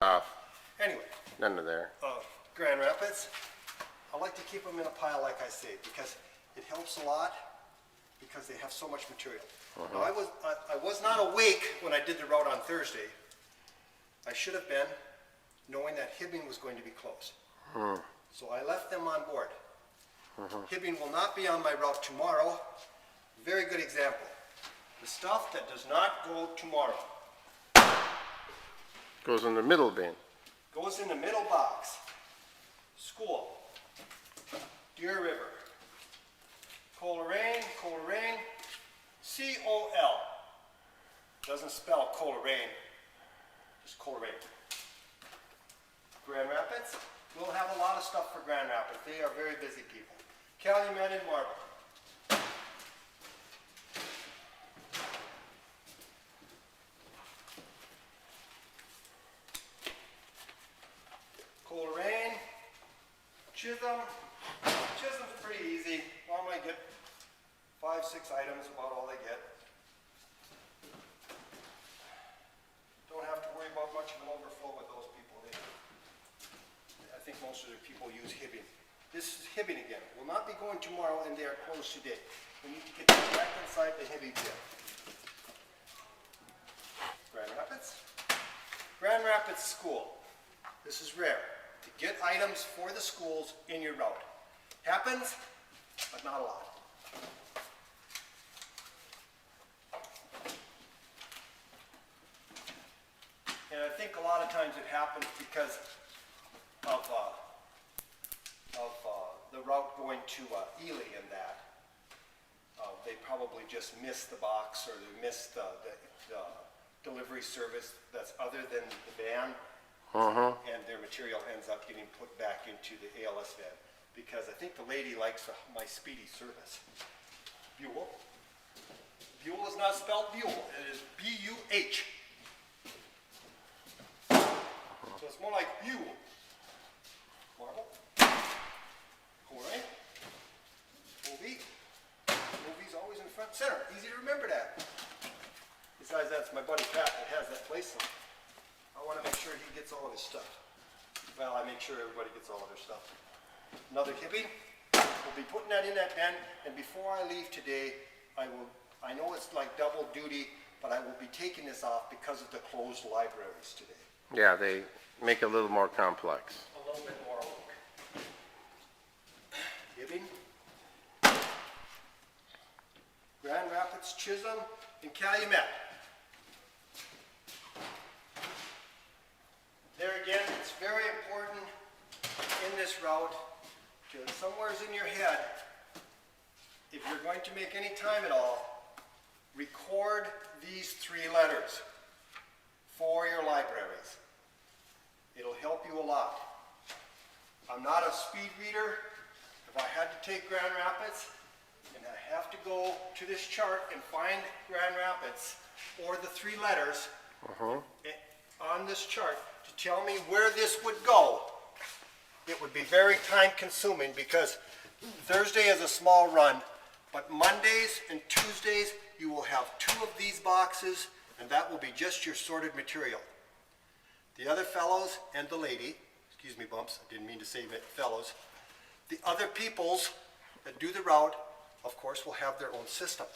Anyway, None of there. Grand Rapids, I like to keep them in a pile like I say because it helps a lot because they have so much material. Now, I was not awake when I did the route on Thursday. I should have been, knowing that Hibbing was going to be closed. So I left them on board. Hibbing will not be on my route tomorrow. Very good example. The stuff that does not go tomorrow Goes in the middle bin. goes in the middle box. School, Deer River, Coleraine, C-O-L. Doesn't spell Coleraine, just Coleraine. Grand Rapids, we'll have a lot of stuff for Grand Rapids. They are very busy people. Calumet and Marble. Coleraine, Chisholm. Chisholm's pretty easy. Normally get 5-6 items, about all they get. Don't have to worry about much of an overflow with those people. I think most of the people use Hibbing. This is Hibbing again. Will not be going tomorrow and they are closed today. We need to get this back inside the Hibbing bin. Grand Rapids. Grand Rapids School. This is rare. To get items for the schools in your route. Happens, but not a lot. And I think a lot of times it happens because of the route going to Ely and that. They probably just missed the box or they missed the delivery service that's other than the van. And their material ends up getting put back into the ALS van because I think the lady likes my speedy service. Buell. Buell is not spelled Buell. It is B-U-H. So it's more like Buell. Marble. Corey. Movie. Movie's always in front center. Easy to remember that. Besides, that's my buddy Pat that has that place. I want to make sure he gets all of his stuff. Well, I make sure everybody gets all of their stuff. Another Hibbing. We'll be putting that in that bin, and before I leave today, I know it's like double duty, but I will be taking this off because of the closed libraries today. Yeah, they make it a little more complex. A little bit more work. Hibbing. Grand Rapids, Chisholm, and Calumet. There again, it's very important in this route to somewhere's in your head, if you're going to make any time at all, record these 3 letters for your libraries. It'll help you a lot. I'm not a speed reader. If I had to take Grand Rapids and I have to go to this chart and find Grand Rapids or the 3 letters on this chart, to tell me where this would go, it would be very time consuming because Thursday is a small run, but Mondays and Tuesdays you will have 2 of these boxes and that will be just your sorted material. The other fellows and the lady, excuse me Bumps, I didn't mean to say fellows, the other peoples that do the route, of course, will have their own system.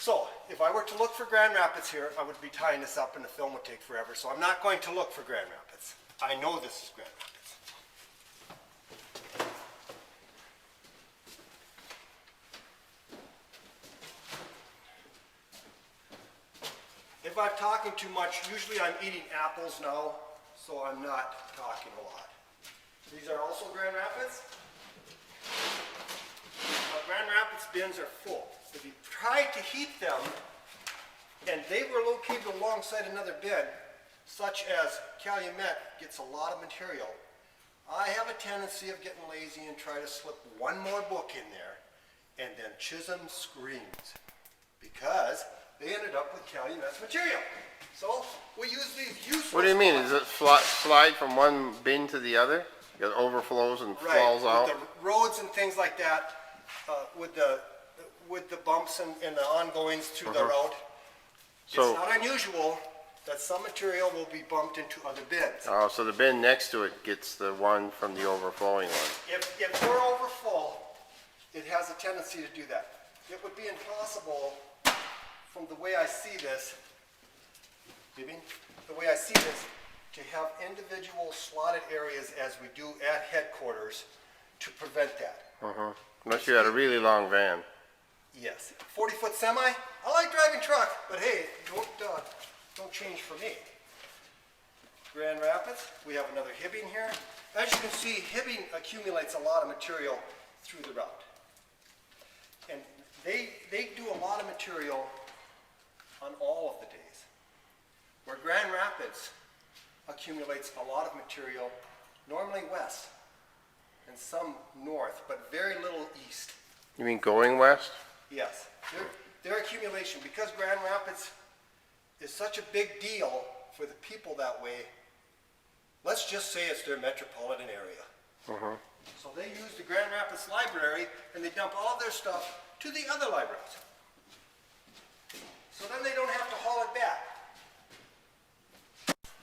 So, if I were to look for Grand Rapids here, I would be tying this up and the film would take forever. So I'm not going to look for Grand Rapids. I know this is Grand Rapids. If I'm talking too much, usually I'm eating apples now, so I'm not talking a lot. These are also Grand Rapids. Grand Rapids bins are full. If you tried to heat them, and they were located alongside another bin, such as Calumet gets a lot of material, I have a tendency of getting lazy and try to slip one more book in there, and then Chisholm screams, because they ended up with Calumet's material. So we use these useless. What do you mean? Does it slide from one bin to the other? It overflows and falls out? With the roads and things like that, with the bumps and the ongoings through the road. So, it's not unusual that some material will be bumped into other bins. Oh, so the bin next to it gets the one from the overflowing one. If we're overfull, it has a tendency to do that. It would be impossible, from the way I see this, to have individual slotted areas as we do at headquarters to prevent that. Unless you had a really long van. Yes. 40-foot semi, I like driving truck, but hey, don't change for me. Grand Rapids, we have another hibbing here. As you can see, hibbing accumulates a lot of material through the route. And they do a lot of material on all of the days. Where Grand Rapids accumulates a lot of material, normally west, and some north, but very little east. You mean going west? Yes, their accumulation, because Grand Rapids is such a big deal for the people that way, let's just say it's their metropolitan area. So they use the Grand Rapids Library and they dump all of their stuff to the other libraries. So then they don't have to haul it back.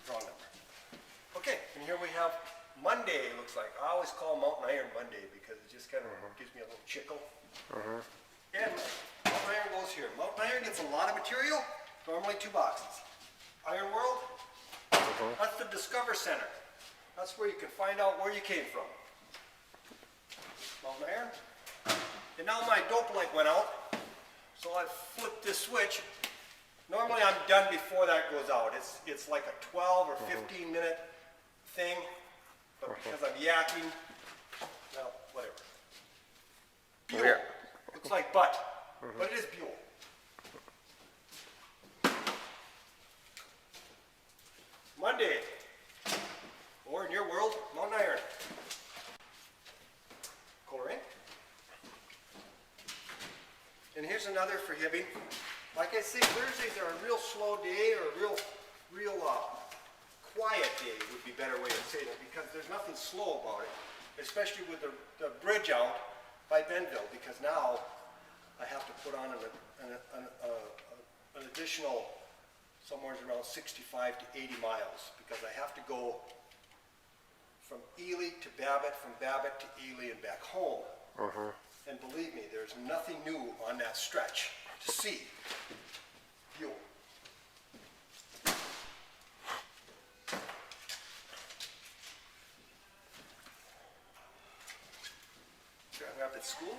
Wrong number. Okay, and here we have Monday, looks like. I always call Mountain Iron Monday because it just kind of gives me a little chickle. And Mountain Iron goes here. Mountain Iron gets a lot of material, normally 2 boxes. Iron World, that's the Discover Center. That's where you can find out where you came from. Mountain Iron. And now my dope light went out, so I flipped this switch. Normally I'm done before that goes out. It's like a 12 or 15 minute thing, but because I'm yakking, well, whatever. Buell. Looks like butt, but it is Buell. Monday, or in your world, Mountain Iron. Coloring. And here's another for hibbing. Like I say, Thursdays are a real slow day, or a real quiet day would be a better way of saying it, because there's nothing slow about it, especially with the bridge out by Benville, because now I have to put on an additional somewhere around 65 to 80 miles, because I have to go from Ely to Babbitt, from Babbitt to Ely and back home. And believe me, there's nothing new on that stretch to see. Fuel. Grand Rapids School.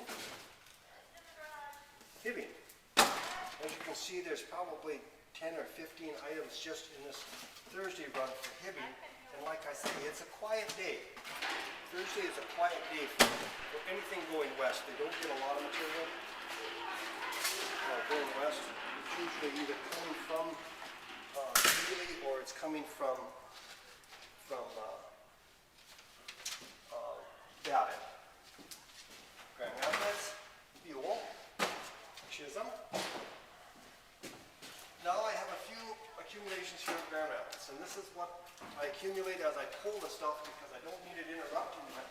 Hibbing. As you can see, there's probably 10 or 15 items just in this Thursday run for hibbing. And like I say, it's a quiet day. Thursday is a quiet day for anything going west. They don't get a lot of material going west. It's usually either coming from Ely or it's coming from Babbitt. Grand Rapids, Buell, Chisholm. Now I have a few accumulations here at Grand Rapids, and this is what I accumulate as I pull the stuff, because I don't need it interrupting my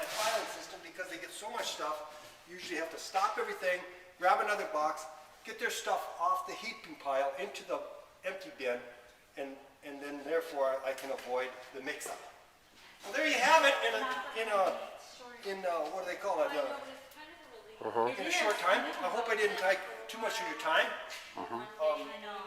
filing system, because they get so much stuff. Usually have to stop everything, grab another box, get their stuff off the heaping pile into the empty bin, and then therefore I can avoid the mix-up. So there you have it in what do they call it? In a short time. I hope I didn't take too much of your time.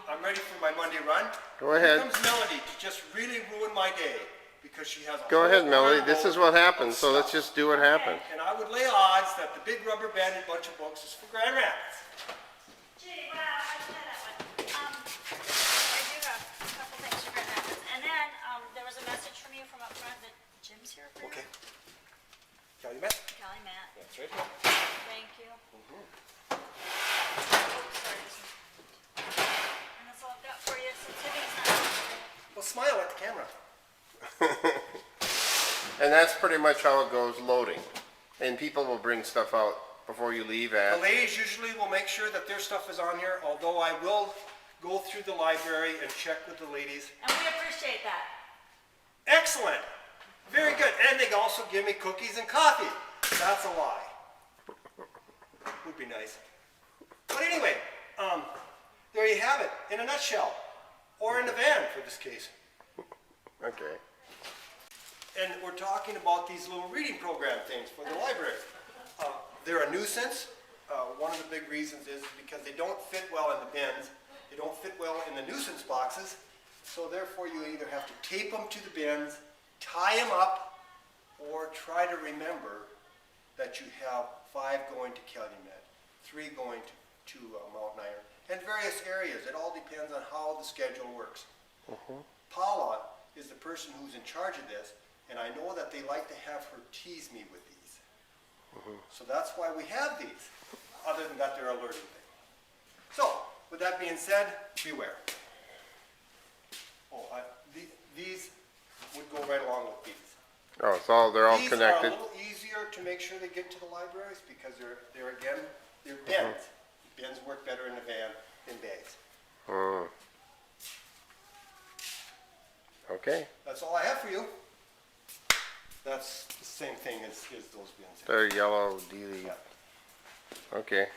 I'm ready for my Monday run. Go ahead. Here comes Melody to just really ruin my day, because she has a Go ahead, whole Melody. armload This is what of happens, so let's stuff. just do what happens. And I would lay odds that the big rubber banded bunch of books is for Grand Rapids. Gee, wow, I didn't know that one. I do have a couple things for Grand Rapids. And then, there was a message from you from up front that Jim's here for you. Okay. Kelly Matt? Kelly, Matt, That's right here. thank you. Oops, sorry. And that's all I've got for you since Tiffany's not here. Well, smile at the camera. And that's pretty much how it goes, loading. And people will bring stuff out before you leave The at. ladies usually will make sure that their stuff is on here, although I will go through the library and check with the ladies. And we appreciate that. Excellent. Very good. And they also give me cookies and coffee. That's a lie. Would be nice. But anyway, there you have it in a nutshell. or in the van for this case. Okay. And we're talking about these little reading program things for the library. They're a nuisance. One of the big reasons is because they don't fit well in the bins. They don't fit well in the nuisance boxes. So therefore you either have to tape them to the bins, tie them up, or try to remember that you have 5 going to Calumet, 3 going to Mountain Iron, and various areas. It all depends on how the schedule works. Paula is the person who's in charge of this, and I know that they like to have her tease me with these. So that's why we have these. Other than that, they're a learning thing. So, with that being said, beware. Oh, these would go right along with these. Oh, it's all, they're all These connected. are a little easier to make sure they get to the libraries because they're again, they're bins. Bins work better in the van than bags. Okay, That's all I have for you. That's the same thing as those bins. they're yellow, dealy. Yeah. Okay.